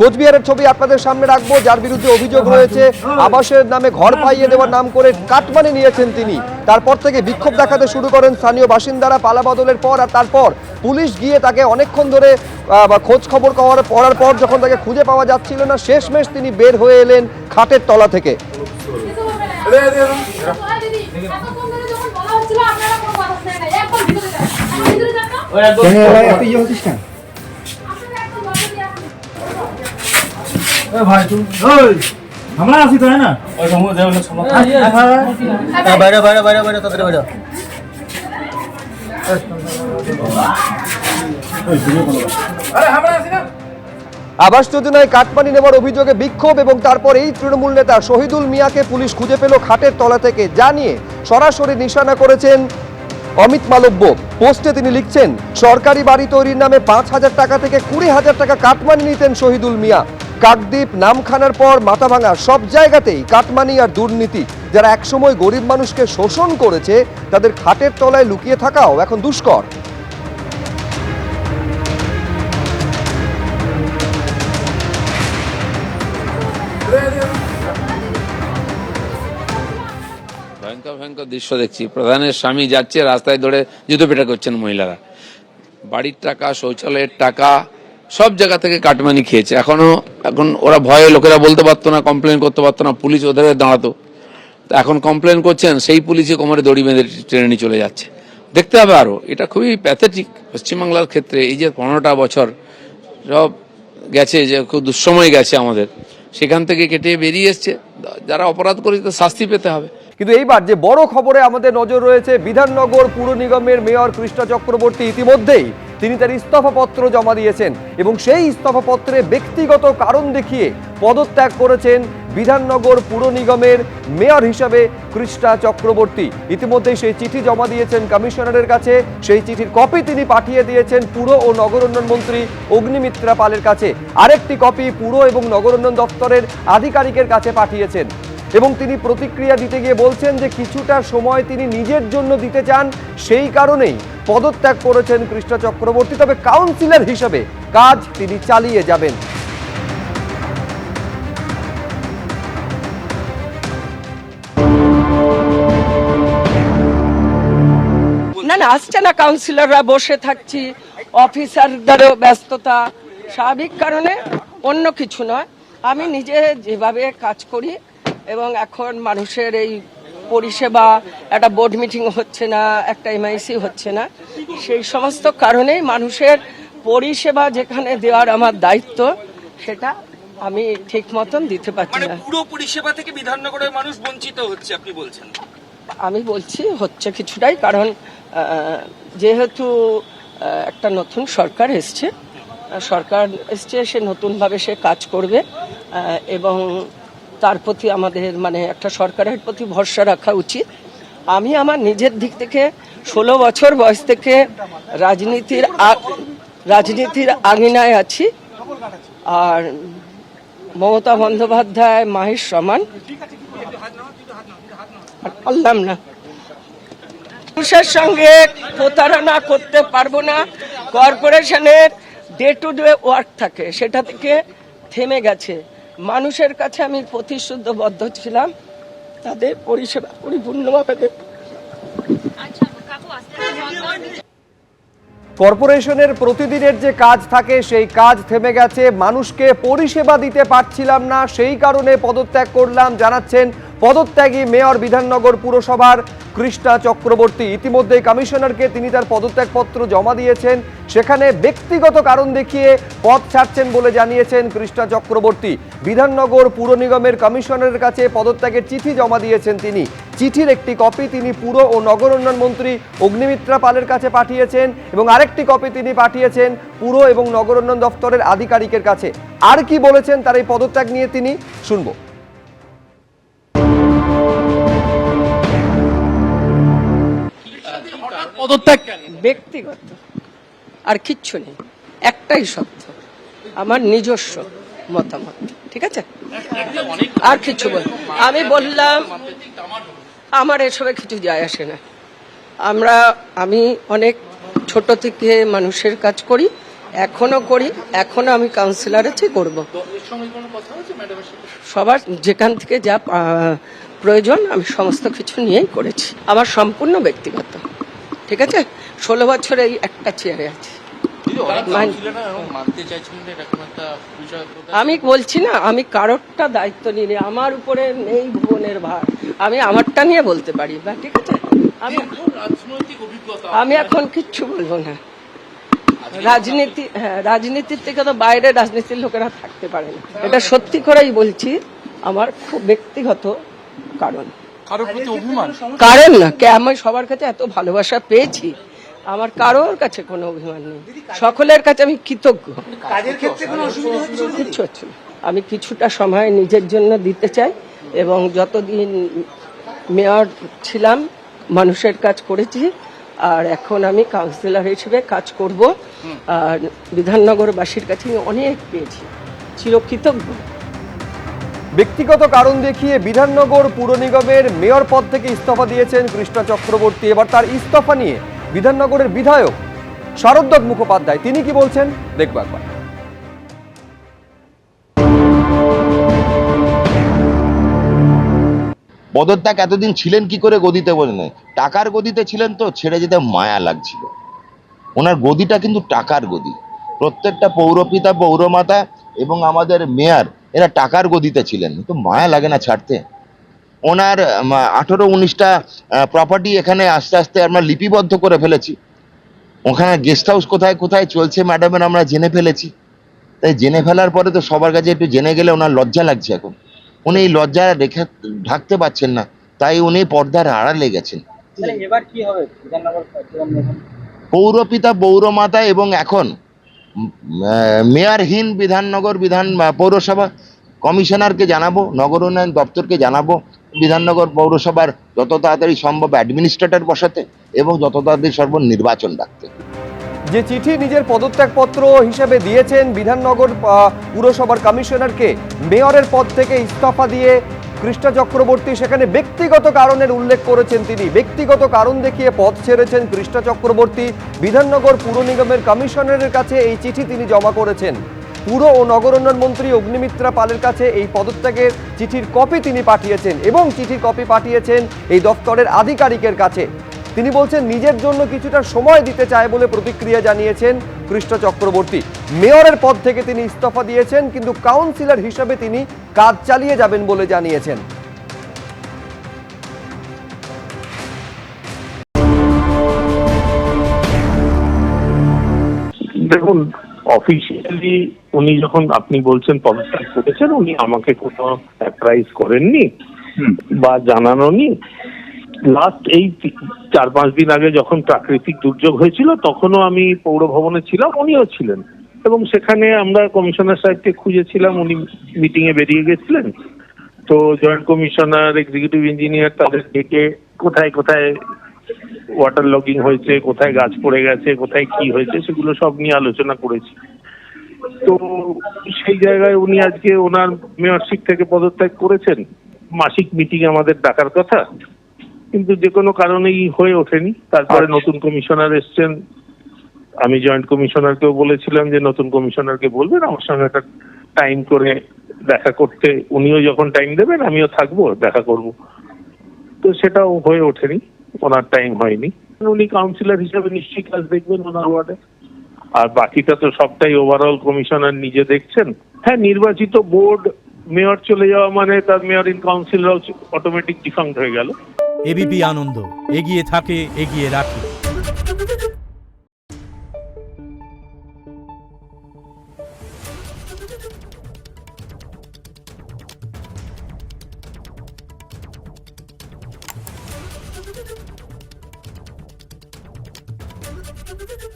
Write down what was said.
কোচবিহারের ছবি আপনাদের সামনে রাখবো, যার বিরুদ্ধে অভিযোগ রয়েছে আবাসের নামে ঘর পাইয়ে দেওয়ার নাম করে কাটমানি নিয়েছেন তিনি। তারপর থেকে বিক্ষোভ দেখাতে শুরু করেন স্থানীয় বাসিন্দারা পালা বদলের পর। আর তারপর পুলিশ গিয়ে তাকে অনেকক্ষণ ধরে খোঁজ খবর করার পর যখন তাকে খুঁজে পাওয়া যাচ্ছিল না, শেষমেশ তিনি বের হয়ে এলেন খাটের তলা থেকে। ভাই তুমি আমরা আছি তো না ওই সময় দেব না বাইরে বাইরে বাইরে বাইরে তাদের বাইরে আরে আমরা আছি না। আবাস যোজনায় কাটমানি নেওয়ার অভিযোগে বিক্ষোভ এবং তারপর এই তৃণমূল নেতা শহীদুল মিয়াকে পুলিশ খুঁজে পেল খাটের তলা থেকে, জানিয়ে সরাসরি নিশানা করেছেন অমিত মালব্য। পোস্টে তিনি লিখছেন, সরকারি বাড়ি তৈরির নামে 5,000 টাকা থেকে 20,000 টাকা কাটমানি নিতেন শহীদুল মিয়া। কাকদ্বীপ, নামখানার পর মাথাভাঙা সব জায়গাতেই কাটমানি আর দুর্নীতি। যারা একসময় গরিব মানুষকে শোষণ করেছে তাদের খাটের তলায় লুকিয়ে থাকাও এখন দুষ্কর। ভয়ঙ্কর ভয়ঙ্কর দৃশ্য দেখছি। প্রধানের স্বামী যাচ্ছে, রাস্তায় ধরে জুতো পেটা করছেন মহিলারা। বাড়ির টাকা, শৌচালয়ের টাকা সব জায়গা থেকে কাটমানি খেয়েছে। এখন ওরা ভয়ে লোকেরা বলতে পারতো না, কমপ্লেন করতে পারতো না, পুলিশ ওদের দাঁড়াতো। এখন কমপ্লেন করছেন, সেই পুলিশে কোমরে দড়ি বেঁধে ট্রেনে নিয়ে চলে যাচ্ছে। দেখতে হবে আরো, এটা খুবই প্যাথেটিক পশ্চিমবাংলার ক্ষেত্রে। এই যে 15টা বছর সব গেছে, যে খুব দুঃসময় গেছে আমাদের, সেখান থেকে কেটে বেরিয়ে এসছে। যারা অপরাধ করেছে শাস্তি পেতে হবে। কিন্তু এইবার যে বড় খবরে আমাদের নজর রয়েছে, বিধাননগর পুর নিগমের মেয়র কৃষ্ণা চক্রবর্তী ইতিমধ্যেই তিনি তার ইস্তফাপত্র জমা দিয়েছেন এবং সেই ইস্তফাপত্রে ব্যক্তিগত কারণ দেখিয়ে পদত্যাগ করেছেন বিধাননগর পুর নিগমের মেয়র হিসাবে কৃষ্ণা চক্রবর্তী। ইতিমধ্যেই সেই চিঠি জমা দিয়েছেন কমিশনারের কাছে। সেই চিঠির কপি তিনি পাঠিয়ে দিয়েছেন পুর ও নগর উন্নয়ন মন্ত্রী অগ্নিমিত্রা পালের কাছে। আরেকটি কপি পুর এবং নগর উন্নয়ন দপ্তরের আধিকারিকের কাছে পাঠিয়েছেন এবং তিনি প্রতিক্রিয়া দিতে গিয়ে বলছেন যে কিছুটা সময় তিনি নিজের জন্য দিতে চান, সেই কারণেই পদত্যাগ করেছেন কৃষ্ণা চক্রবর্তী। তবে কাউন্সিলর হিসেবে কাজ তিনি চালিয়ে যাবেন। না না, আসছে না, কাউন্সিলররা বসে থাকছি, অফিসারদেরও ব্যস্ততা, স্বাভাবিক কারণে, অন্য কিছু নয়। আমি নিজে যেভাবে কাজ করি এবং এখন মানুষের এই পরিষেবা, একটা বোর্ড মিটিং হচ্ছে না, একটা এমআইসি হচ্ছে না, সেই সমস্ত কারণেই মানুষের পরিষেবা যেখানে দেওয়ার আমার দায়িত্ব, সেটা আমি ঠিক মতন দিতে পারছি না। পুরো পরিষেবা থেকে বিধাননগরের মানুষ বঞ্চিত হচ্ছে আপনি বলছেন? আমি বলছি হচ্ছে কিছুটাই, কারণ যেহেতু একটা নতুন সরকার এসছে, সে নতুনভাবে সে কাজ করবে এবং তার প্রতি আমাদের একটা সরকারের প্রতি ভরসা রাখা উচিত। আমি আমার নিজের দিক থেকে 16 বছর বয়স থেকে রাজনীতির আঙিনায় আছি, আর মমতা বন্দ্যোপাধ্যায় মায়ের সমান। বললাম না, মানুষের সঙ্গে প্রতারণা করতে পারবো না। কর্পোরেশনের ডে টু ডে ওয়ার্ক থাকে, সেটা থেকে থেমে গেছে। মানুষের কাছে আমি প্রতিশ্রুতিবদ্ধ ছিলাম, তাদের পরিষেবা পরিপূর্ণভাবে দেব। কর্পোরেশনের প্রতিদিনের যে কাজ থাকে সেই কাজ থেমে গেছে, মানুষকে পরিষেবা দিতে পারছিলাম না, সেই কারণে পদত্যাগ করলাম, জানাচ্ছেন পদত্যাগী মেয়র বিধাননগর পুরসভার কৃষ্ণা চক্রবর্তী। ইতিমধ্যে কমিশনারকে তিনি তার পদত্যাগপত্র জমা দিয়েছেন, সেখানে ব্যক্তিগত কারণ দেখিয়ে পদ ছাড়ছেন বলে জানিয়েছেন কৃষ্ণা চক্রবর্তী। বিধাননগর পুর নিগমের কমিশনারের কাছে পদত্যাগের চিঠি জমা দিয়েছেন তিনি। চিঠির একটি কপি তিনি পুর ও নগর উন্নয়ন মন্ত্রী অগ্নিমিত্রা পালের কাছে পাঠিয়েছেন এবং আরেকটি কপি তিনি পাঠিয়েছেন পুর এবং নগর উন্নয়ন দপ্তরের আধিকারিকের কাছে। আর কি বলেছেন তার এই পদত্যাগ নিয়ে তিনি, শুনবো। পদত্যাগ ব্যক্তিগত, আর কিচ্ছু নেই, একটাই সত্য, আমার নিজস্ব মতামত, ঠিক আছে? আর কিছু আমি বললাম, আমার এসবে কিছু যায় আসে না। আমি অনেক ছোট থেকে মানুষের কাজ করি এখনো করি, এখনো আমি কাউন্সিলর আছি, করব। সবার যেখান থেকে যা প্রয়োজন আমি সমস্ত কিছু নিয়েই করেছি, আমার সম্পূর্ণ ব্যক্তিগত। ঠিক আছে, 16 বছর এই একটা চেয়ারে আছি। আমি বলছি না, আমি কারোরটা দায়িত্ব নিয়ে, আমার উপরে নেই ভুবনের ভার, আমি আমারটা নিয়ে বলতে পারি বা, ঠিক আছে। আমি এখন কিচ্ছু বলবো না। রাজনীতি, হ্যাঁ, রাজনীতির থেকে তো বাইরে রাজনীতির লোকেরা থাকতে পারে না, এটা সত্যি করেই বলছি। আমার খুব ব্যক্তিগত কারণ, কারণ না আমি সবার কাছে এত ভালোবাসা পেয়েছি, আমার কারোর কাছে কোনো অভিমান নেই, সকলের কাছে আমি কৃতজ্ঞ। কাজের ক্ষেত্রে কোনো অসুবিধা হচ্ছে না? কিচ্ছু হচ্ছে না। আমি কিছুটা সময় নিজের জন্য দিতে চাই, এবং যতদিন মেয়র ছিলাম মানুষের কাজ করেছি, আর এখন আমি কাউন্সিলর হিসেবে কাজ করব। আর বিধাননগরবাসীর কাছে আমি অনেক পেয়েছি, চিরকৃতজ্ঞ। ব্যক্তিগত কারণ দেখিয়ে বিধাননগর পুর নিগমের মেয়র পদ থেকে ইস্তফা দিয়েছেন কৃষ্ণা চক্রবর্তী। এবার তার ইস্তফা নিয়ে বিধাননগরের বিধায়ক শারদ মুখোপাধ্যায় তিনি কি বলছেন দেখবো একবার। পদত্যাগ এতদিন ছিলেন কি করে গদিতে বলে নয়, টাকার গদিতে ছিলেন তো ছেড়ে যেতে মায়া লাগছিল। ওনার গদিটা কিন্তু টাকার গদি। প্রত্যেকটা পৌরপিতা, পৌরমাতা এবং আমাদের মেয়র এরা টাকার গদিতে ছিলেন, তো মায়া লাগে না ছাড়তে। ওনার 18-19টা প্রপার্টি এখানে আস্তে আস্তে আমরা লিপিবদ্ধ করে ফেলেছি। ওখানে গেস্ট হাউস কোথায় কোথায় চলছে ম্যাডামের আমরা জেনে ফেলেছি। তাই জেনে ফেলার পরে তো সবার কাছে একটু জেনে গেলে ওনার লজ্জা লাগছে। এখন উনি এই লজ্জা রেখে ঢাকতে পারছেন না, তাই উনি পর্দার আড়ালে গেছেন। এবার কি হবে বিধাননগর? পৌরপিতা, পৌরমাতা এবং এখন মেয়রহীন বিধাননগর পৌরসভা, কমিশনারকে জানাবো, নগর উন্নয়ন দপ্তরকে জানাবো বিধাননগর পৌরসভার যত তাড়াতাড়ি সম্ভব অ্যাডমিনিস্ট্রেটর বসাতে এবং যত তাড়াতাড়ি নির্বাচন ডাকতে। যে চিঠি নিজের পদত্যাগপত্র হিসেবে দিয়েছেন বিধাননগর পুরসভার কমিশনারকে মেয়রের পদ থেকে ইস্তফা দিয়ে কৃষ্ণা চক্রবর্তী, সেখানে ব্যক্তিগত কারণের উল্লেখ করেছেন তিনি। ব্যক্তিগত কারণ দেখিয়ে পদ ছেড়েছেন কৃষ্ণা চক্রবর্তী। বিধাননগর পুর নিগমের কমিশনারের কাছে এই চিঠি তিনি জমা করেছেন। পুর ও নগর উন্নয়ন মন্ত্রী অগ্নিমিত্রা পালের কাছে এই পদত্যাগের চিঠির কপি তিনি পাঠিয়েছেন, এবং চিঠির কপি পাঠিয়েছেন এই দফতরের আধিকারিকের কাছে। তিনি বলছেন নিজের জন্য কিছুটা সময় দিতে চায় বলে প্রতিক্রিয়া জানিয়েছেন কৃষ্ণা চক্রবর্তী। মেয়রের পদ থেকে তিনি ইস্তফা দিয়েছেন, কিন্তু কাউন্সিলর হিসেবে তিনি কাজ চালিয়ে যাবেন বলে জানিয়েছেন। দেখুন, অফিসিয়ালি উনি যখন আপনি বলছেন পদত্যাগ করেছেন, উনি আমাকে কোনো অ্যাপ্রাইজ করেননি বা জানানোনি। লাস্ট এই 4-5 দিন আগে যখন প্রাকৃতিক দুর্যোগ হয়েছিল তখনও আমি পৌর ভবনে ছিলাম, উনিও ছিলেন, এবং সেখানে আমরা কমিশনার সাহেবকে খুঁজেছিলাম, উনি মিটিং এ বেরিয়ে গেছিলেন। তো জয়েন্ট কমিশনার, এক্সিকিউটিভ ইঞ্জিনিয়ার তাদের ডেকে কোথায় কোথায় ওয়াটার লগিং হয়েছে, কোথায় গাছ পড়ে গেছে, কোথায় কি হয়েছে সেগুলো সব নিয়ে আলোচনা করেছি। তো সেই জায়গায় উনি আজকে ওনার মেয়রশিপ থেকে পদত্যাগ করেছেন। মাসিক মিটিং আমাদের ডাকার কথা, কিন্তু যে কোনো কারণেই হয়ে ওঠেনি। তারপরে নতুন কমিশনার এসছেন, আমি জয়েন্ট কমিশনারকেও বলেছিলাম যে নতুন কমিশনারকে বলবেন আমার সঙ্গে একটা টাইম করে দেখা করতে, উনিও যখন টাইম দেবেন আমিও থাকবো, দেখা করব। তো সেটাও হয়ে ওঠেনি, ওনার টাইম হয়নি। উনি কাউন্সিলর হিসেবে নিশ্চয়ই কাজ দেখবেন ওনার ওয়ার্ডে, আর বাকিটা তো সবটাই ওভারঅল কমিশনার নিজে দেখছেন। হ্যাঁ, নির্বাচিত বোর্ড মেয়র চলে যাওয়া মানে তার মেয়র ইন কাউন্সিলরাও অটোমেটিক ডিফাঙ্ক্ট হয়ে গেল। এবিপি আনন্দ, এগিয়ে থাকে, এগিয়ে রাখে। Thank you.